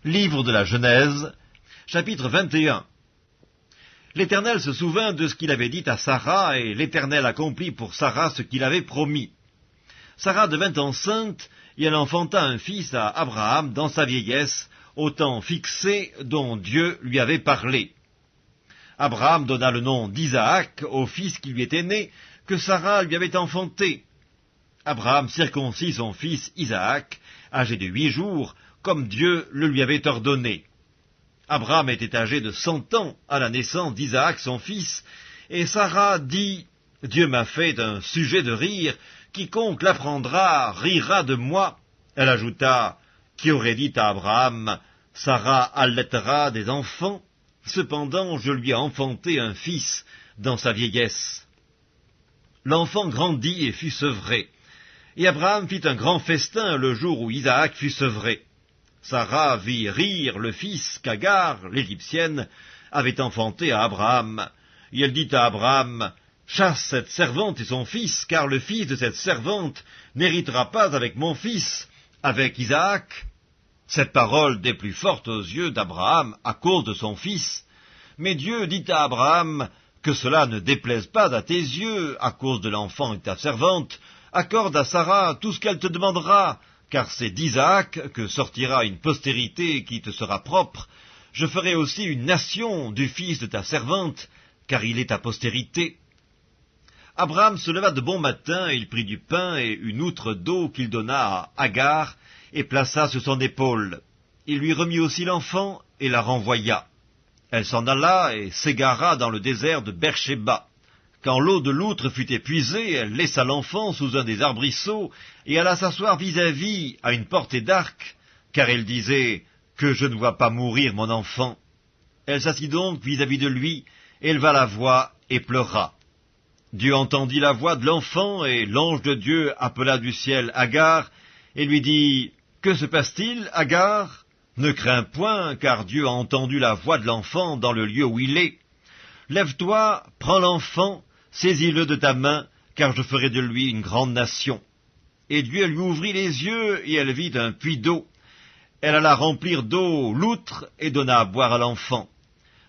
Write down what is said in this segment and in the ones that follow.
Livre de la Genèse, chapitre 21. L'Éternel se souvint de ce qu'il avait dit à Sarah, et l'Éternel accomplit pour Sarah ce qu'il avait promis. Sarah devint enceinte, et elle enfanta un fils à Abraham dans sa vieillesse, au temps fixé dont Dieu lui avait parlé. Abraham donna le nom d'Isaac au fils qui lui était né, que Sarah lui avait enfanté. Abraham circoncit son fils Isaac, âgé de 8 jours, comme Dieu le lui avait ordonné. Abraham était âgé de 100 ans à la naissance d'Isaac son fils, et Sarah dit « Dieu m'a fait un sujet de rire, quiconque l'apprendra rira de moi. » Elle ajouta « Qui aurait dit à Abraham, Sarah allaitera des enfants? Cependant je lui ai enfanté un fils dans sa vieillesse. » L'enfant grandit et fut sevré. Et Abraham fit un grand festin le jour où Isaac fut sevré. Sarah vit rire le fils qu'Agar, l'Égyptienne, avait enfanté à Abraham. Et elle dit à Abraham, « Chasse cette servante et son fils, car le fils de cette servante n'héritera pas avec mon fils, avec Isaac. » Cette parole des plus fortes aux yeux d'Abraham à cause de son fils. Mais Dieu dit à Abraham, « Que cela ne déplaise pas à tes yeux à cause de l'enfant et de ta servante, accorde à Sarah tout ce qu'elle te demandera, car c'est d'Isaac que sortira une postérité qui te sera propre. Je ferai aussi une nation du fils de ta servante, car il est ta postérité. » Abraham se leva de bon matin, et il prit du pain et une outre d'eau qu'il donna à Agar, et plaça sur son épaule. Il lui remit aussi l'enfant, et la renvoya. Elle s'en alla et s'égara dans le désert de Beersheba. Quand l'eau de l'outre fut épuisée, elle laissa l'enfant sous un des arbrisseaux et alla s'asseoir vis-à-vis à une portée d'arc, car elle disait « Que je ne vois pas mourir mon enfant. » Elle s'assit donc vis-à-vis de lui, éleva la voix et pleura. Dieu entendit la voix de l'enfant, et l'ange de Dieu appela du ciel Agar, et lui dit « Que se passe-t-il, Agar? Ne crains point, car Dieu a entendu la voix de l'enfant dans le lieu où il est. Lève-toi, prends l'enfant, saisis-le de ta main, car je ferai de lui une grande nation. » Et Dieu lui ouvrit les yeux, et elle vit un puits d'eau. Elle alla remplir d'eau l'outre, et donna à boire à l'enfant.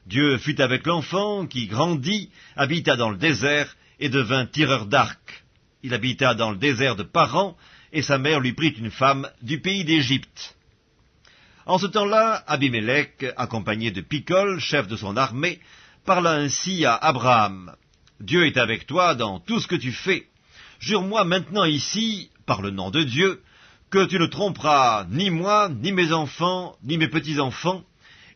Dieu fut avec l'enfant, qui grandit, habita dans le désert, et devint tireur d'arc. Il habita dans le désert de Paran, et sa mère lui prit une femme du pays d'Égypte. En ce temps-là, Abimélec, accompagné de Picol, chef de son armée, parla ainsi à Abraham. « Dieu est avec toi dans tout ce que tu fais. Jure-moi maintenant ici, par le nom de Dieu, que tu ne tromperas ni moi, ni mes enfants, ni mes petits-enfants,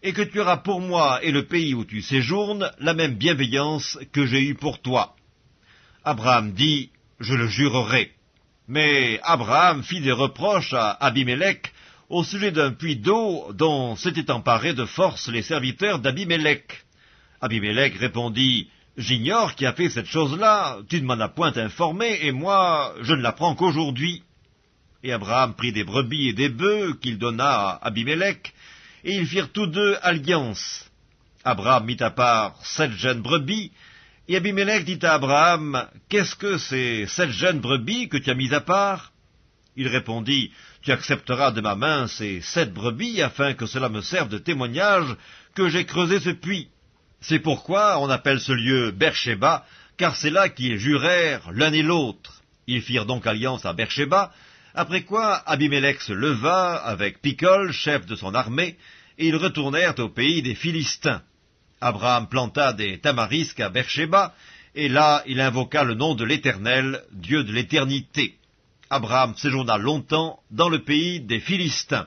et que tu auras pour moi et le pays où tu séjournes la même bienveillance que j'ai eue pour toi. » Abraham dit, « Je le jurerai. » Mais Abraham fit des reproches à Abimélec au sujet d'un puits d'eau dont s'étaient emparés de force les serviteurs d'Abimélec. Abimélec répondit, « J'ignore qui a fait cette chose-là, tu ne m'en as point informé, et moi, je ne l'apprends qu'aujourd'hui. » Et Abraham prit des brebis et des bœufs qu'il donna à Abimélec, et ils firent tous deux alliance. Abraham mit à part 7 jeunes brebis, et Abimélec dit à Abraham, « Qu'est-ce que ces 7 jeunes brebis que tu as mis à part ?» Il répondit, « Tu accepteras de ma main ces 7 brebis, afin que cela me serve de témoignage que j'ai creusé ce puits. C'est pourquoi on appelle ce lieu Beersheba, car c'est là qu'ils jurèrent l'un et l'autre. » Ils firent donc alliance à Beersheba, après quoi Abimélec se leva avec Picol, chef de son armée, et ils retournèrent au pays des Philistins. Abraham planta des tamarisques à Beersheba, et là il invoqua le nom de l'Éternel, Dieu de l'éternité. Abraham séjourna longtemps dans le pays des Philistins.